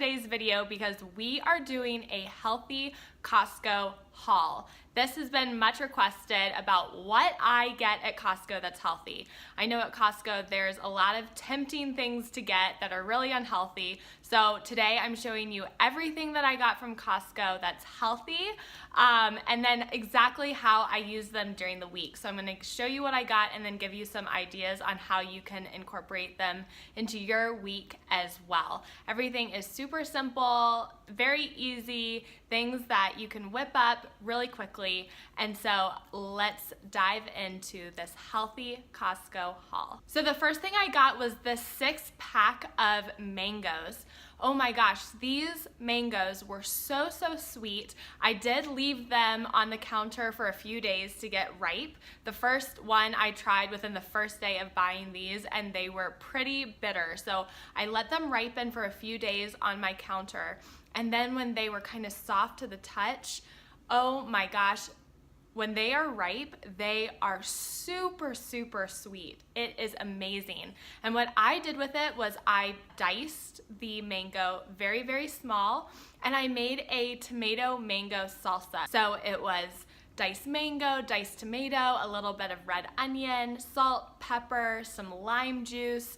today's video because we are doing a healthy Costco haul. This has been much requested about what I get at Costco that's healthy. I know at Costco there's a lot of tempting things to get that are really unhealthy. So today I'm showing you everything that I got from Costco that's healthy, and then exactly how I use them during the week. So I'm going to show you what I got and then give you some ideas on how you can incorporate them into your week as well. Everything is super simple, very easy, things that you can whip up really quickly. And so let's dive into this healthy Costco haul. So the first thing I got was this 6-pack of mangoes. Oh my gosh, these mangoes were so sweet. I did leave them on the counter for a few days to get ripe. The first one I tried within the first day of buying these and they were pretty bitter. So I let them ripen for a few days on my counter. And then when they were kind of soft to the touch, oh my gosh, when they are ripe, they are super sweet. It is amazing. And what I did with it was I diced the mango very small and I made a tomato mango salsa. So it was diced mango, diced tomato, a little bit of red onion, salt, pepper, some lime juice.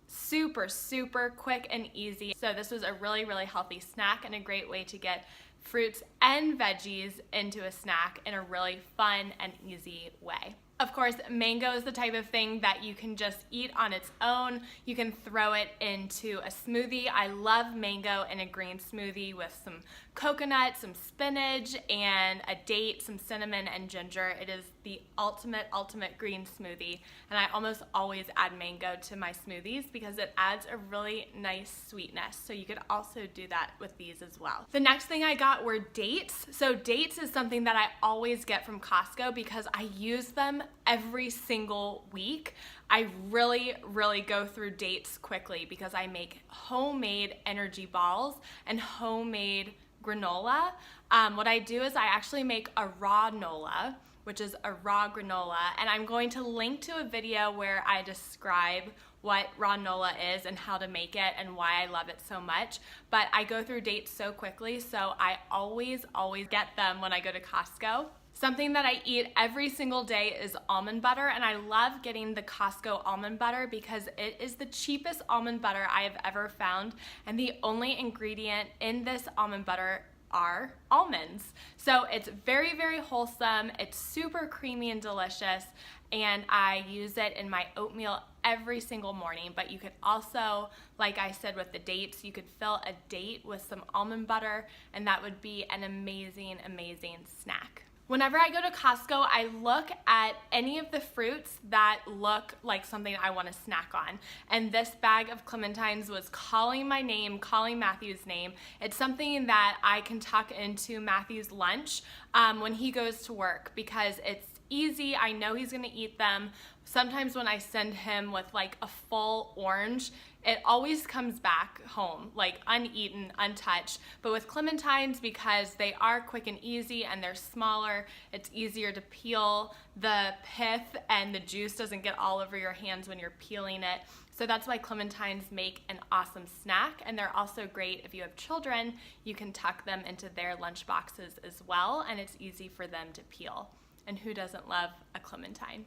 Super quick and easy. So this was a really healthy snack and a great way to get fruits and veggies into a snack in a really fun and easy way. Of course, mango is the type of thing that you can just eat on its own. You can throw it into a smoothie. I love mango in a green smoothie with some coconut, some spinach, and a date, some cinnamon and ginger. It is the ultimate green smoothie. And I almost always add mango to my smoothies because it adds a really nice sweetness. So you could also do that with these as well. The next thing I got were dates. So dates is something that I always get from Costco because I use them every single week. I really go through dates quickly because I make homemade energy balls and homemade granola. What I do is I actually make a raw nola, which is a raw granola, and I'm going to link to a video where I describe what raw nola is and how to make it and why I love it so much. But I go through dates so quickly, so I always get them when I go to Costco. Something that I eat every single day is almond butter, and I love getting the Costco almond butter because it is the cheapest almond butter I have ever found, and the only ingredient in this almond butter are almonds. So it's very wholesome, it's super creamy and delicious, and I use it in my oatmeal every single morning. But you could also, like I said with the dates, you could fill a date with some almond butter, and that would be an amazing snack. Whenever I go to Costco, I look at any of the fruits that look like something I want to snack on. And this bag of clementines was calling my name, calling Matthew's name. It's something that I can tuck into Matthew's lunch when he goes to work because it's easy. I know he's going to eat them. Sometimes when I send him with like a full orange, it always comes back home like uneaten, untouched. But with clementines, because they are quick and easy and they're smaller, it's easier to peel. The pith and the juice doesn't get all over your hands when you're peeling it. So that's why clementines make an awesome snack, and they're also great if you have children. You can tuck them into their lunch boxes as well, and it's easy for them to peel. And who doesn't love a clementine?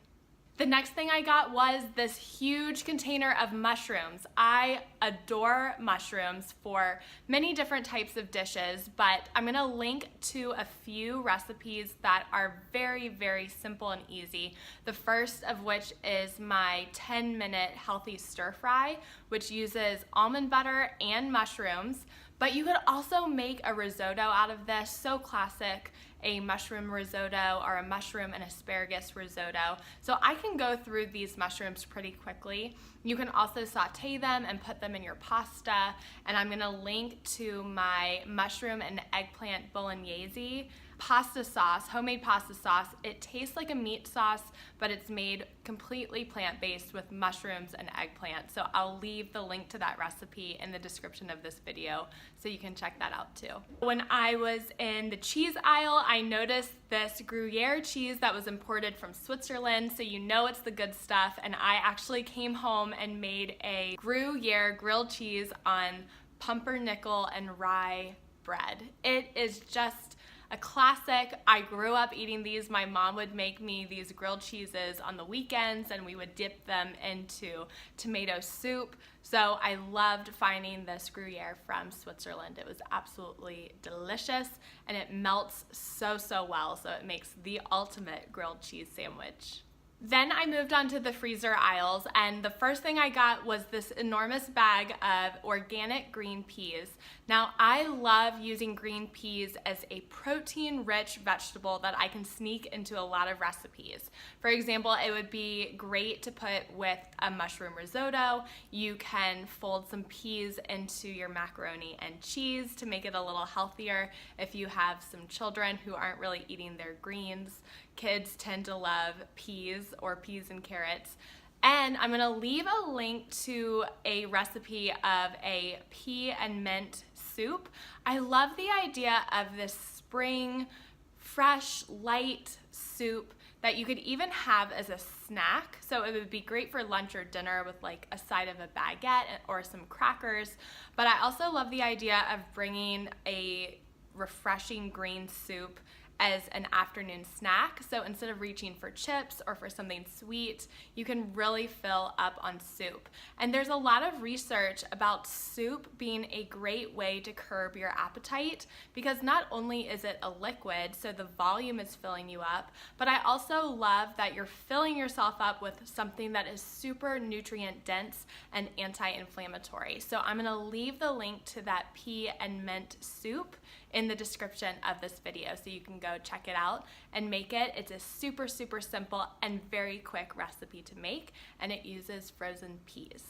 The next thing I got was this huge container of mushrooms. I adore mushrooms for many different types of dishes, but I'm gonna link to a few recipes that are very simple and easy. The first of which is my 10-minute healthy stir fry, which uses almond butter and mushrooms. But you could also make a risotto out of this, so classic, a mushroom risotto or a mushroom and asparagus risotto. So I can go through these mushrooms pretty quickly. You can also saute them and put them in your pasta, and I'm gonna link to my mushroom and eggplant bolognese pasta sauce, homemade pasta sauce. It tastes like a meat sauce, but it's made completely plant-based with mushrooms and eggplant. So I'll leave the link to that recipe in the description of this video so you can check that out too. When I was in the cheese aisle, I noticed this Gruyere cheese that was imported from Switzerland, so you know it's the good stuff, and I actually came home and made a Gruyere grilled cheese on pumpernickel and rye bread. It is just a classic. I grew up eating these. My mom would make me these grilled cheeses on the weekends and we would dip them into tomato soup. So I loved finding this Gruyere from Switzerland. It was absolutely delicious and it melts so well, so it makes the ultimate grilled cheese sandwich. Then I moved on to the freezer aisles, and the first thing I got was this enormous bag of organic green peas. Now, I love using green peas as a protein-rich vegetable that I can sneak into a lot of recipes. For example, it would be great to put with a mushroom risotto. You can fold some peas into your macaroni and cheese to make it a little healthier if you have some children who aren't really eating their greens. Kids tend to love peas or peas and carrots. And I'm gonna leave a link to a recipe of a pea and mint soup. I love the idea of this spring, fresh, light soup that you could even have as a snack. So it would be great for lunch or dinner with like a side of a baguette or some crackers. But I also love the idea of bringing a refreshing green soup as an afternoon snack. So instead of reaching for chips or for something sweet, you can really fill up on soup. And there's a lot of research about soup being a great way to curb your appetite, because not only is it a liquid, so the volume is filling you up, but I also love that you're filling yourself up with something that is super nutrient dense and anti-inflammatory. So I'm gonna leave the link to that pea and mint soup in the description of this video so you can go check it out and make it. It's a super simple and very quick recipe to make, and it uses frozen peas.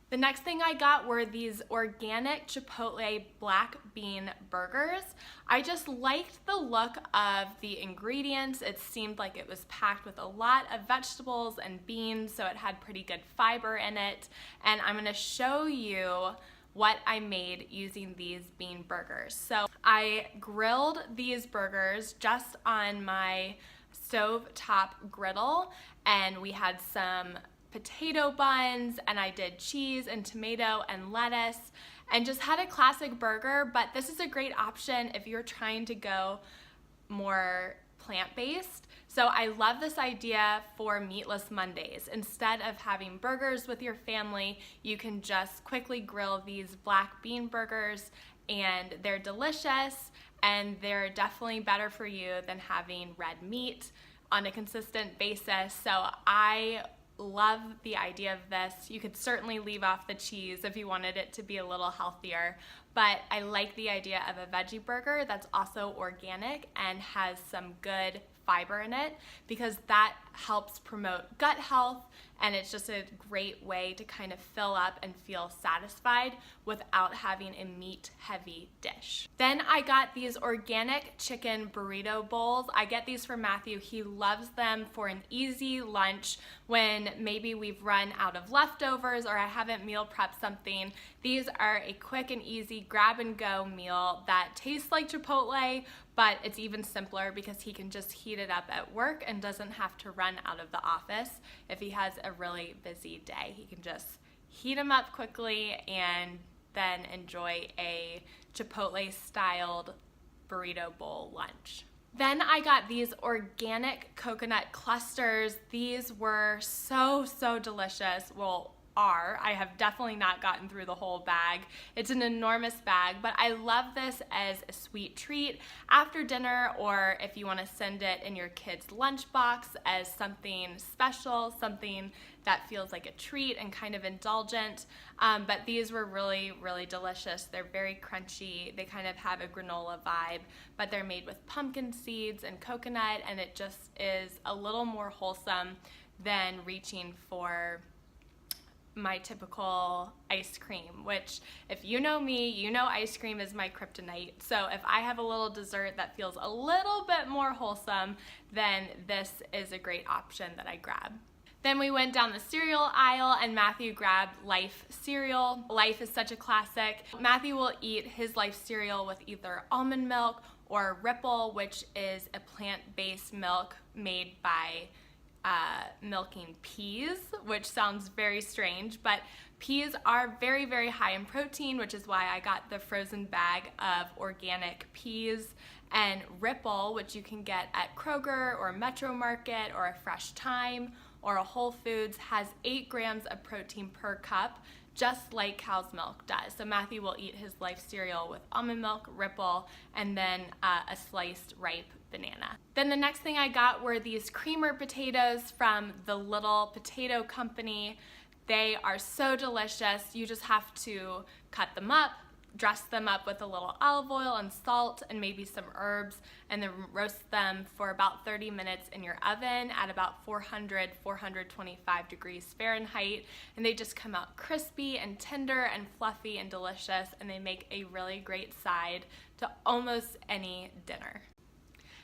The next thing I got were these organic Chipotle black bean burgers. I just liked the look of the ingredients. It seemed like it was packed with a lot of vegetables and beans, so it had pretty good fiber in it. And I'm gonna show you what I made using these bean burgers. So I grilled these burgers just on my stovetop griddle, and we had some potato buns, and I did cheese and tomato and lettuce, and just had a classic burger. But this is a great option if you're trying to go more plant-based. So I love this idea for Meatless Mondays. Instead of having burgers with your family, you can just quickly grill these black bean burgers, and they're delicious, and they're definitely better for you than having red meat on a consistent basis. So I love the idea of this. You could certainly leave off the cheese if you wanted it to be a little healthier, but I like the idea of a veggie burger that's also organic and has some good fiber in it, because that helps promote gut health, and it's just a great way to kind of fill up and feel satisfied without having a meat-heavy dish. Then I got these organic chicken burrito bowls. I get these for Matthew. He loves them for an easy lunch when maybe we've run out of leftovers or I haven't meal prepped something. These are a quick and easy grab-and-go meal that tastes like Chipotle, but it's even simpler because he can just heat it up at work and doesn't have to run out of the office. If he has a really busy day, he can just heat them up quickly and then enjoy a Chipotle-styled burrito bowl lunch. Then I got these organic coconut clusters. These were so delicious. Well, I have definitely not gotten through the whole bag. It's an enormous bag, but I love this as a sweet treat after dinner, or if you want to send it in your kid's lunchbox as something special, something that feels like a treat and kind of indulgent. But these were really delicious. They're very crunchy. They kind of have a granola vibe, but they're made with pumpkin seeds and coconut, and it just is a little more wholesome than reaching for my typical ice cream, which if you know me, you know ice cream is my kryptonite. So if I have a little dessert that feels a little bit more wholesome, then this is a great option that I grab. Then we went down the cereal aisle and Matthew grabbed Life cereal. Life is such a classic. Matthew will eat his Life cereal with either almond milk or Ripple, which is a plant-based milk made by milking peas, which sounds very strange, but peas are very, very high in protein, which is why I got the frozen bag of organic peas. And Ripple, which you can get at Kroger or Metro Market or a Fresh Thyme or a Whole Foods, has 8 grams of protein per cup, just like cow's milk does. So Matthew will eat his life cereal with almond milk, Ripple, and then a sliced ripe banana. Then the next thing I got were these creamer potatoes from the Little Potato Company. They are so delicious. You just have to cut them up, dress them up with a little olive oil and salt and maybe some herbs, and then roast them for about 30 minutes in your oven at about 425 degrees Fahrenheit. And they just come out crispy and tender and fluffy and delicious, and they make a really great side to almost any dinner.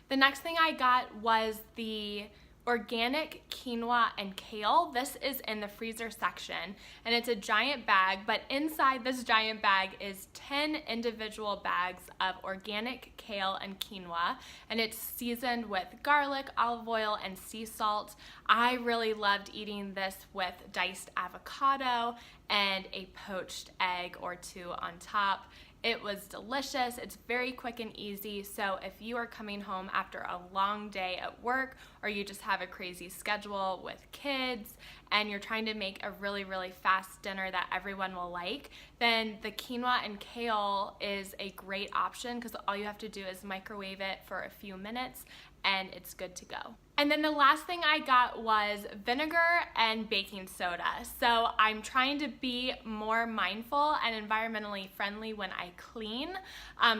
The next thing I got was the organic quinoa and kale. This is in the freezer section, and it's a giant bag, but inside this giant bag is 10 individual bags of organic kale and quinoa, and it's seasoned with garlic, olive oil, and sea salt. I really loved eating this with diced avocado and a poached egg or 2 on top. It was delicious. It's very quick and easy. So if you are coming home after a long day at work, or you just have a crazy schedule with kids and you're trying to make a really, really fast dinner that everyone will like, then the quinoa and kale is a great option because all you have to do is microwave it for a few minutes and it's good to go. And then the last thing I got was vinegar and baking soda. So I'm trying to be more mindful and environmentally friendly when I clean.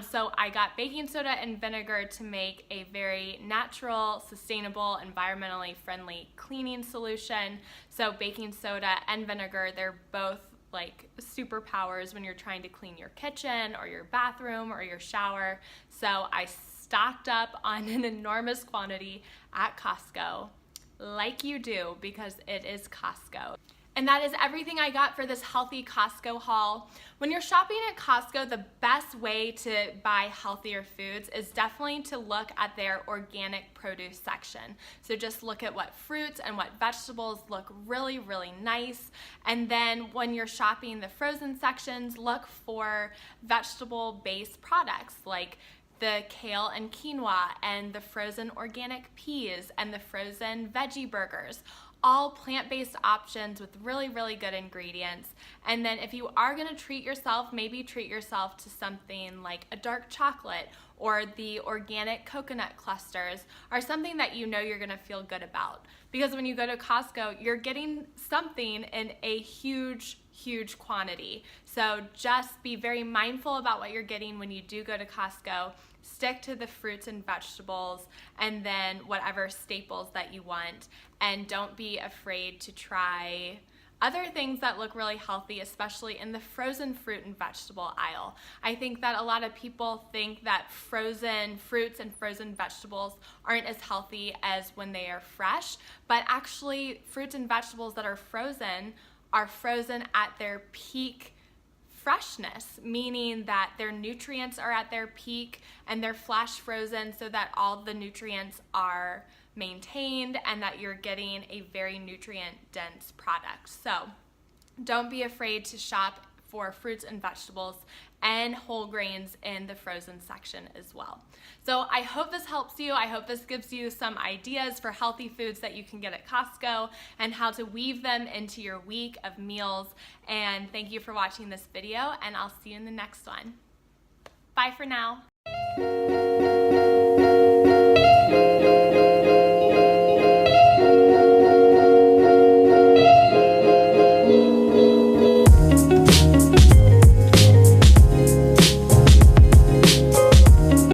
So I got baking soda and vinegar to make a very natural, sustainable, environmentally friendly cleaning solution. So baking soda and vinegar, they're both like superpowers when you're trying to clean your kitchen or your bathroom or your shower. So I stocked up on an enormous quantity at Costco, like you do, because it is Costco. And that is everything I got for this healthy Costco haul. When you're shopping at Costco, the best way to buy healthier foods is definitely to look at their organic produce section. So just look at what fruits and what vegetables look really, really nice. And then when you're shopping the frozen sections, look for vegetable-based products like the kale and quinoa and the frozen organic peas and the frozen veggie burgers. All plant-based options with really, really good ingredients. And then if you are gonna treat yourself, maybe treat yourself to something like a dark chocolate or the organic coconut clusters, or something that you know you're gonna feel good about. Because when you go to Costco, you're getting something in a huge, huge quantity. So just be very mindful about what you're getting when you do go to Costco. Stick to the fruits and vegetables and then whatever staples that you want. And don't be afraid to try other things that look really healthy, especially in the frozen fruit and vegetable aisle. I think that a lot of people think that frozen fruits and frozen vegetables aren't as healthy as when they are fresh, but actually fruits and vegetables that are frozen at their peak freshness, meaning that their nutrients are at their peak and they're flash frozen so that all the nutrients are maintained and that you're getting a very nutrient dense product. So don't be afraid to shop for fruits and vegetables and whole grains in the frozen section as well. So I hope this helps you. I hope this gives you some ideas for healthy foods that you can get at Costco and how to weave them into your week of meals. And thank you for watching this video, and I'll see you in the next one. Bye for now.